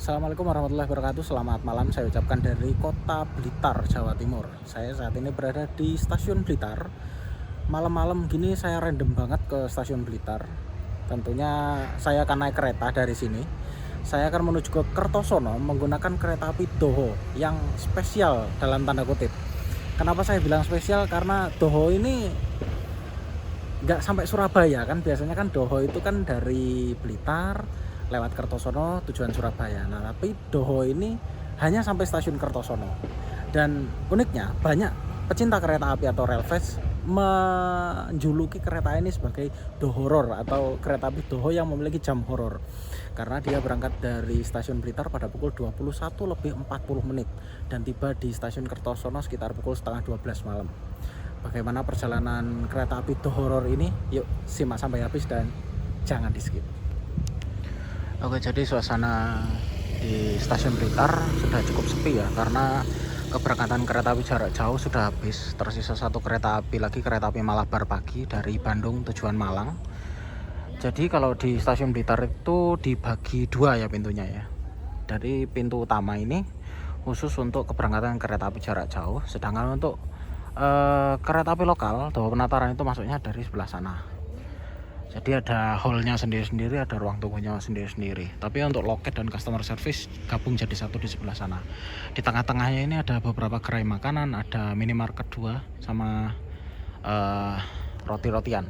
Assalamualaikum warahmatullahi wabarakatuh. Selamat malam saya ucapkan dari kota Blitar, Jawa Timur. Saya saat ini berada di stasiun Blitar. Malam-malam gini saya random banget ke stasiun Blitar. Tentunya saya akan naik kereta dari sini. Saya akan menuju ke Kertosono menggunakan kereta api Doho yang spesial dalam tanda kutip. Kenapa saya bilang spesial? Karena Doho ini nggak sampai Surabaya kan, biasanya kan Doho itu kan dari Blitar lewat Kertosono tujuan Surabaya. Nah, tapi Doho ini hanya sampai stasiun Kertosono. Dan uniknya banyak pecinta kereta api atau railfest menjuluki kereta ini sebagai Dohoror atau kereta api Doho yang memiliki jam horor. Karena dia berangkat dari stasiun Blitar pada pukul 21:40 dan tiba di stasiun Kertosono sekitar pukul setengah 12 malam. Bagaimana perjalanan kereta api Dohoror ini? Yuk simak sampai habis dan jangan di skip. Oke, jadi suasana di stasiun Blitar sudah cukup sepi ya, karena keberangkatan kereta api jarak jauh sudah habis. Tersisa satu kereta api lagi, kereta api Malabar pagi dari Bandung tujuan Malang. Jadi kalau di stasiun Blitar itu dibagi dua ya pintunya ya. Dari pintu utama ini khusus untuk keberangkatan kereta api jarak jauh, sedangkan untuk kereta api lokal Doho Penataran itu masuknya dari sebelah sana. Jadi ada hallnya sendiri-sendiri, ada ruang tunggunya sendiri-sendiri. Tapi untuk loket dan customer service gabung jadi satu di sebelah sana. Di tengah-tengahnya ini ada beberapa gerai makanan, ada minimarket 2 sama roti-rotian.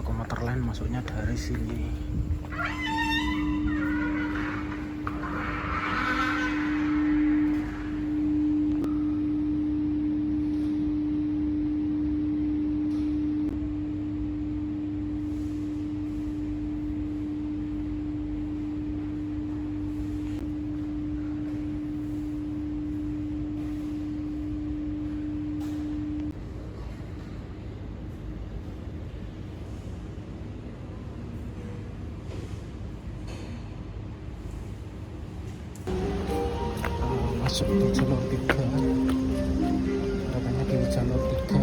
Komuter lain masuknya dari sini. Masuk di jalur 3, katanya di jalur 3.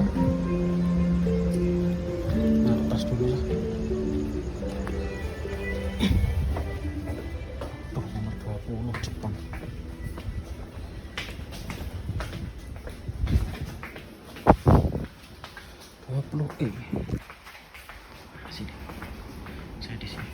Naruh tas dulu lah. Tuh nomor 20 Jepang. Sini, saya di sini.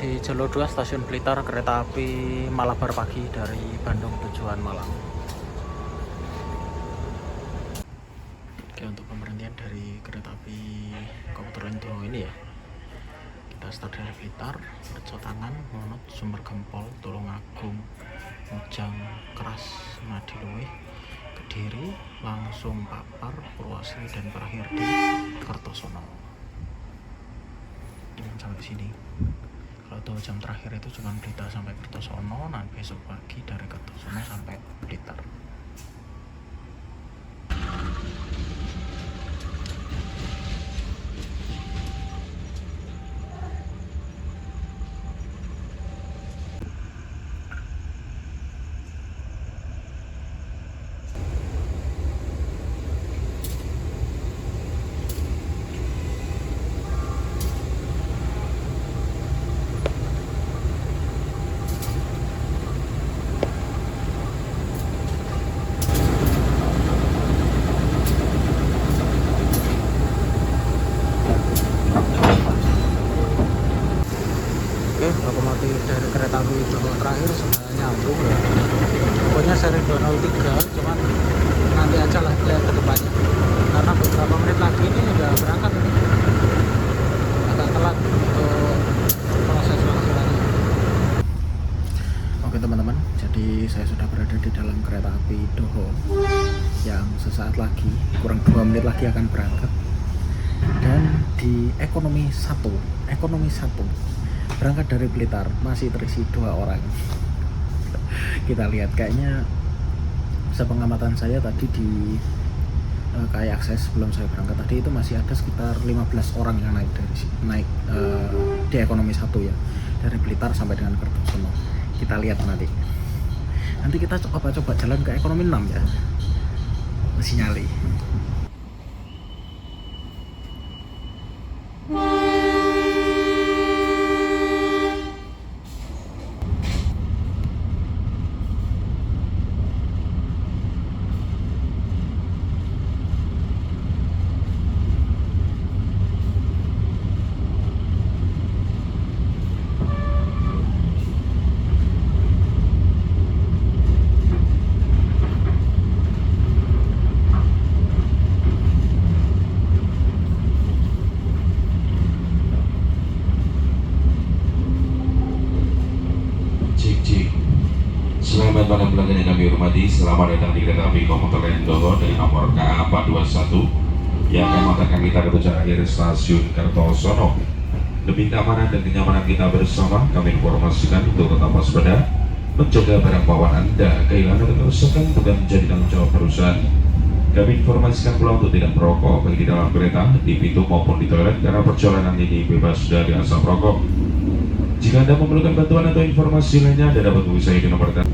Di jalur 2 stasiun Blitar, kereta api Malabar pagi dari Bandung tujuan Malang. Oke, untuk pemberhentian dari kereta api komuter lain Doho ini ya, kita start dari Blitar, Rejo Tangan, Monot, Sumber Gempol, Tulungagung, Mojang, Keras, Madiluwih, Kediri, langsung Papar, Purwasri, dan berakhir di Kertosono. Jangan sampai ke sini. Kalau jam terakhir itu cuma Blitar sampai Kertosono, nah besok pagi dari Kertosono sampai Blitar. menit lagi akan berangkat. Dan di ekonomi satu berangkat dari Blitar masih terisi 2 orang. Kita lihat, kayaknya sepengamatan saya tadi di KAI Akses sebelum saya berangkat tadi itu masih ada sekitar 15 orang yang naik di ekonomi satu ya, dari Blitar sampai dengan Kertosono. Kita lihat nanti kita coba jalan ke ekonomi 6 ya, masih nyali. Selamat malam pelanggan yang kami hormati, selamat datang di kereta api komuter lain Doho dari nomor KA 421 yang akan mengantarkan kita ke tujuan akhir stasiun Kertosono. Demi keamanan dan kenyamanan kita bersama, kami informasikan untuk tetap waspada, menjaga barang bawaan Anda kehilangan atau kerusakan bukan menjadi tanggung jawab perusahaan. Kami informasikan pula untuk tidak merokok baik di dalam kereta, di pintu maupun di toilet karena perjalanan ini bebas dari asap rokok. Jika Anda memerlukan bantuan atau informasi lainnya, Anda dapat hubungi saya di nomor telepon.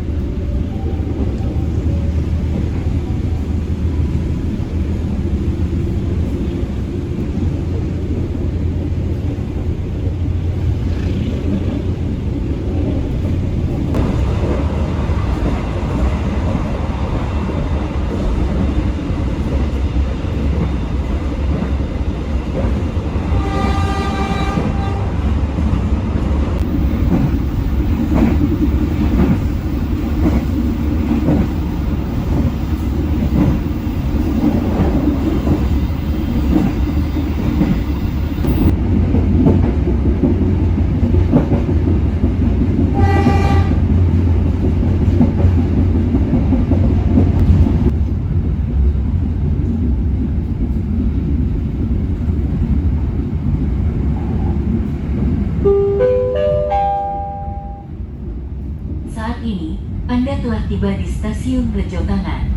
Saat ini, Anda telah tiba di stasiun Rejotangan.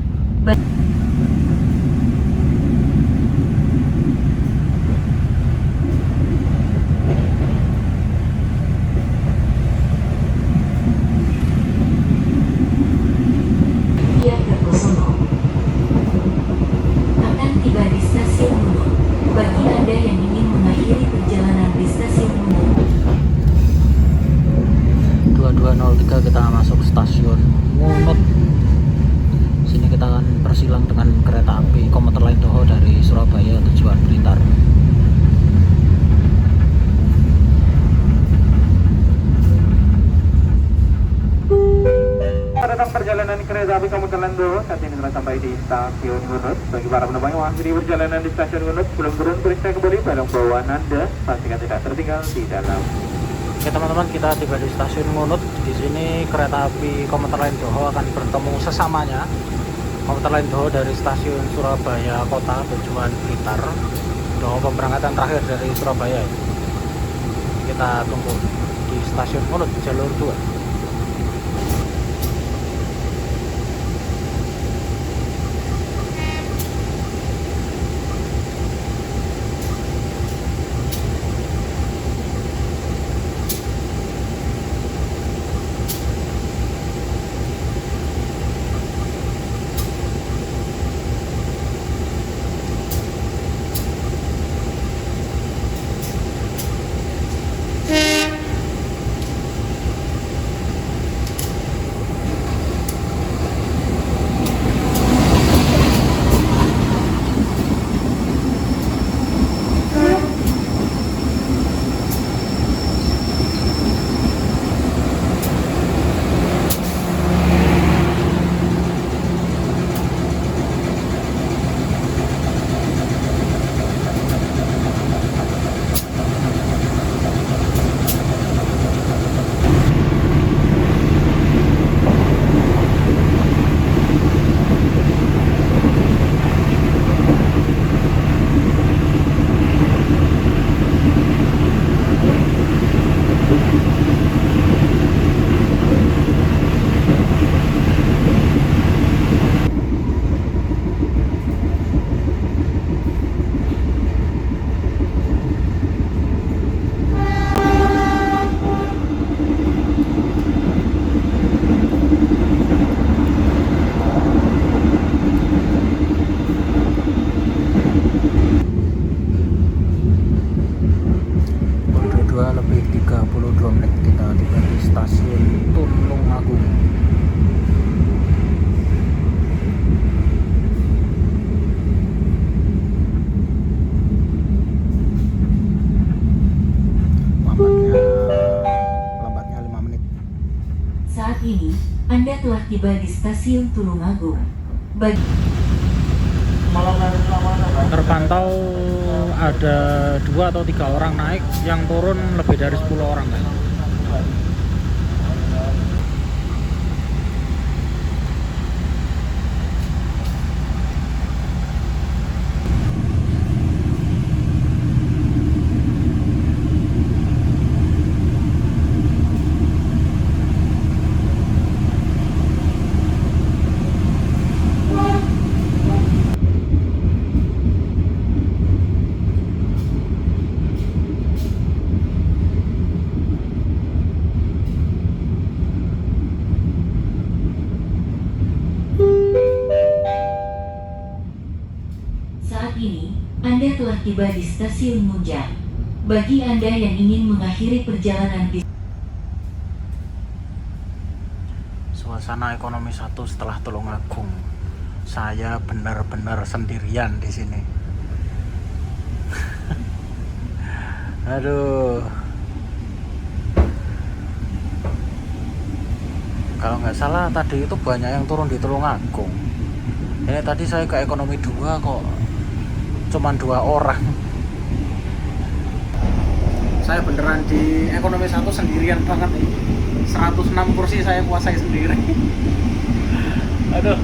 Via Kertosono akan tiba di stasiun Munut. Bagi Anda yang ingin mengakhiri perjalanan di stasiun Munut, 2203 kita masuk stasiun Munut. Sini kita akan bersilang dengan kereta api komuter lain Doho dari Surabaya tujuan Blitar. Datang perjalanan kereta api komuter lain Doho saat ini telah sampai di stasiun Munut. Bagi para penumpang yang masih di perjalanan di stasiun Munut belum turun, periksa kembali barang bawaan Anda, pastikan tidak tertinggal di dalam. Oke teman-teman, kita tiba di stasiun Munut. Di sini kereta api komuter lain Doho akan bertemu sesamanya. Komuter lain Doho dari stasiun Surabaya Kota tujuan Blitar. Doho pemberangkatan terakhir dari Surabaya. Kita tunggu di stasiun Munut jalur 2. Anda telah tiba di stasiun Tulungagung. Bagi Terpantau ada 2 atau 3 orang naik, yang turun lebih dari 10 orang kan. saat ini, Anda telah tiba di stasiun Munjang. Bagi Anda yang ingin mengakhiri perjalanan di Suasana ekonomi 1 setelah Tulungagung. Saya benar-benar sendirian di sini. Aduh. Kalau nggak salah tadi itu banyak yang turun di Tulungagung. Ini tadi saya ke ekonomi 2 kok cuman 2 orang. Saya beneran di ekonomi 1 sendirian banget nih. 106 kursi saya kuasai sendiri. Aduh.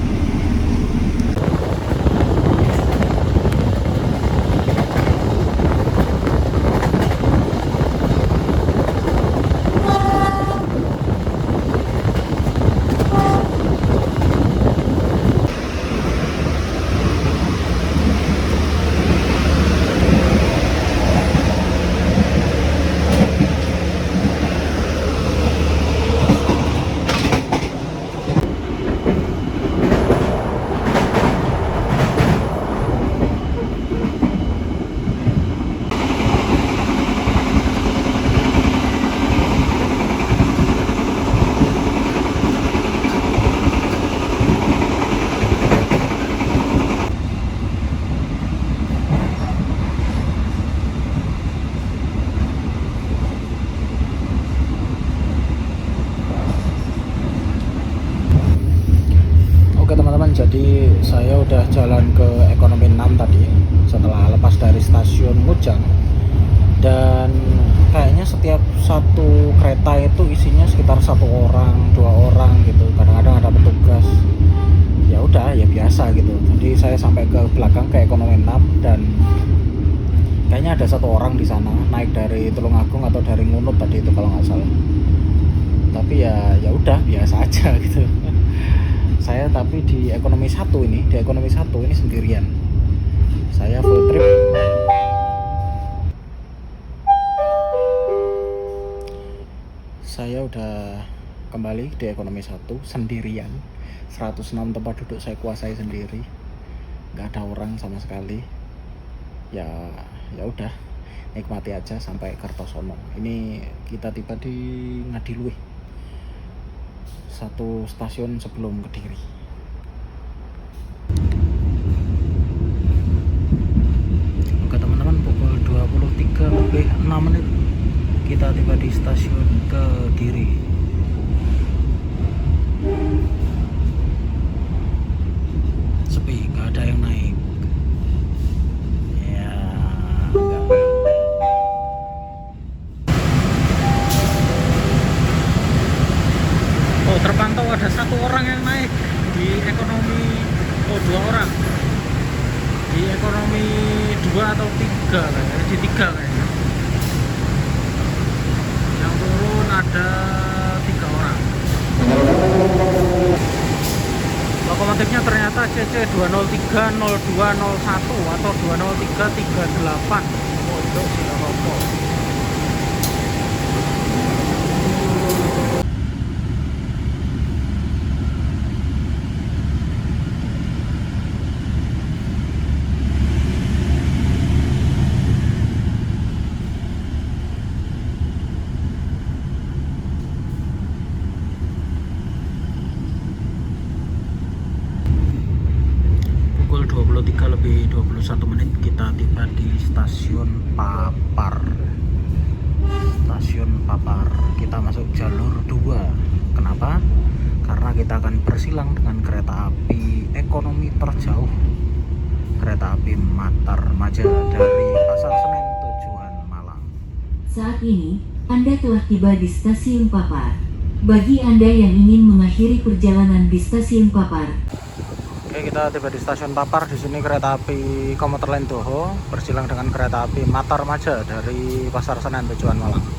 Oke teman-teman, jadi saya udah jalan ke ekonomi 6 tadi setelah lepas dari stasiun Mujang, dan kayaknya setiap satu kereta itu isinya sekitar 1 orang, 2 orang gitu. Kadang-kadang ada petugas. Ya udah, ya biasa gitu. Jadi saya sampai ke belakang ke ekonomi 6 dan kayaknya ada 1 orang di sana naik dari Tulungagung atau dari Ngunut tadi itu kalau nggak salah. Tapi ya udah biasa aja gitu. Saya tapi di ekonomi 1 ini, sendirian. Saya full trip. Saya udah kembali di ekonomi 1 sendirian. 106 tempat duduk saya kuasai sendiri. Nggak ada orang sama sekali. Ya udah, nikmati aja sampai Kertosono. Ini kita tiba di Ngadiluih, 1 stasiun sebelum Kediri. Oke teman-teman, pukul 23:06 kita tiba di stasiun Kediri. Sepi, nggak ada yang naik. Ya, nggak. Terpantau ada 1 orang yang naik di ekonomi, 2 orang di ekonomi 2 atau 3 kayaknya, di 3 kayaknya. Yang turun ada 3 orang. Lokomotifnya ternyata CC2030201 atau 20338 untuk Silopo. Pukul 23:21 kita tiba di stasiun Papar. Kita masuk jalur 2. Kenapa? Karena karena kita akan bersilang dengan kereta api ekonomi terjauh, kereta api Matarmaja dari Pasar Senen tujuan Malang. Saat ini, Anda telah tiba di Stasiun Papar. Bagi Anda yang ingin mengakhiri perjalanan di Stasiun Papar, Oke, kita tiba di Stasiun Papar. Di sini kereta api komuter lain Doho bersilang dengan kereta api Matarmaja dari Pasar Senen tujuan Malang.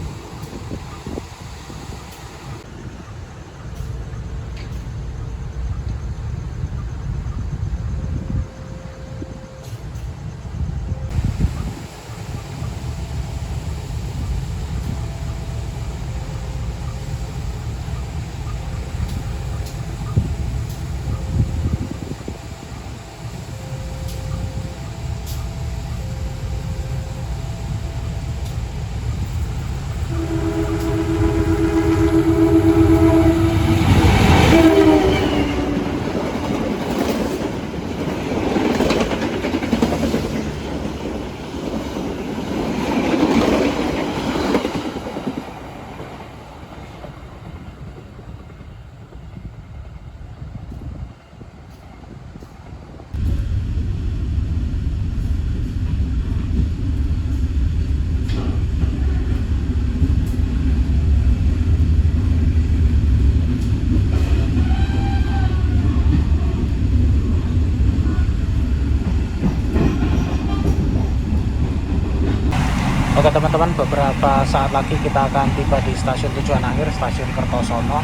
Oke teman-teman, beberapa saat lagi kita akan tiba di stasiun tujuan akhir, Stasiun Kertosono.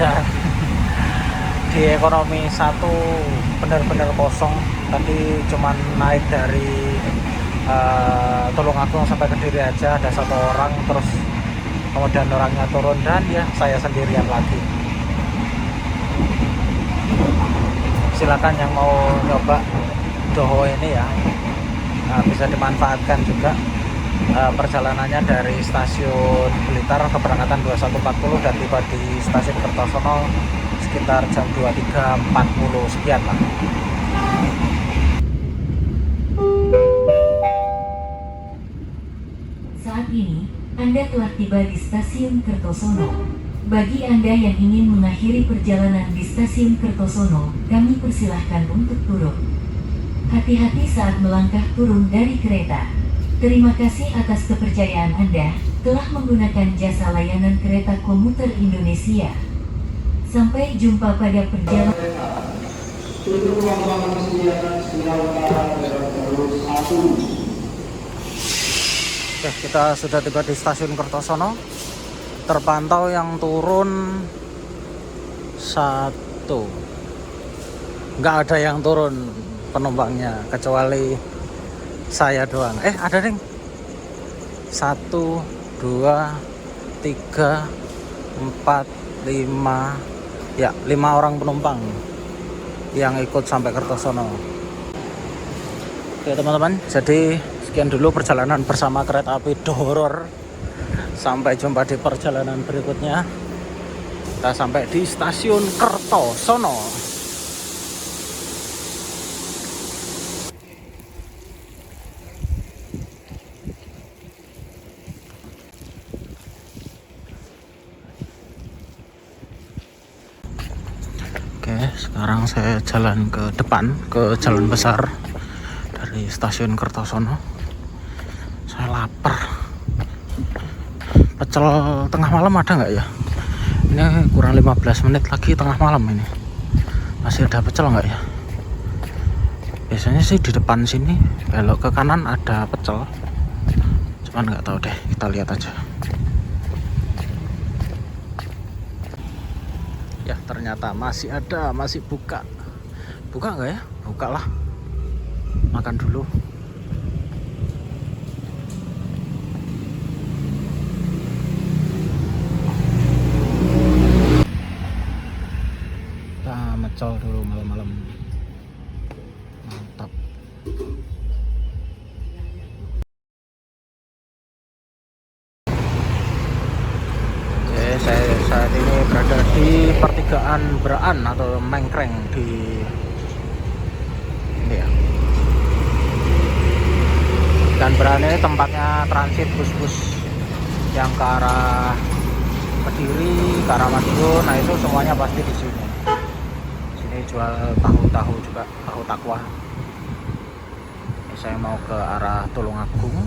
Dan di ekonomi 1 benar-benar kosong. Tadi cuman naik dari Tulungagung sampai Kediri aja ada 1 orang, terus kemudian orangnya turun dan ya saya sendirian lagi. Silakan yang mau nyoba Doho ini ya, bisa dimanfaatkan juga. Perjalanannya dari Stasiun Blitar keberangkatan 21.40 dan tiba di Stasiun Kertosono sekitar jam 23.40 sekian lah. saat ini, Anda telah tiba di Stasiun Kertosono. Bagi Anda yang ingin mengakhiri perjalanan di Stasiun Kertosono, kami persilahkan untuk turun. Hati-hati saat melangkah turun dari kereta. Terima kasih atas kepercayaan Anda telah menggunakan jasa layanan kereta komuter Indonesia. Sampai jumpa pada perjalanan. Oke, kita sudah tiba di Stasiun Kertosono. Terpantau yang turun 1. Nggak ada yang turun penumpangnya kecuali saya doang. Ada ding. 1, 2, 3, 4, 5. Ya, 5 orang penumpang yang ikut sampai Kertosono. Oke teman-teman, jadi sekian dulu perjalanan bersama kereta api Dohoror. Sampai jumpa di perjalanan berikutnya. Kita sampai di Stasiun Kertosono. Oke, sekarang saya jalan ke depan, ke jalan besar dari Stasiun Kertosono. Saya lapar. Pecel tengah malam ada nggak ya? Ini kurang 15 menit lagi tengah malam ini. Masih ada pecel nggak ya? Biasanya sih di depan sini, belok ke kanan ada pecel. Cuman nggak tahu deh, kita lihat aja. Ya ternyata masih ada, masih buka. Buka nggak ya? Buka lah. Makan dulu. Kita mecel dulu malam-malam. Mantap. Saya saat ini berada di pertigaan Beraan atau Mengkreng di ini ya. Dan Beraan ini tempatnya transit bus-bus yang ke arah Kediri, Karamadiun, nah itu semuanya pasti di sini. Sini jual tahu-tahu juga, tahu takwa. Ini saya mau ke arah Tulungagung.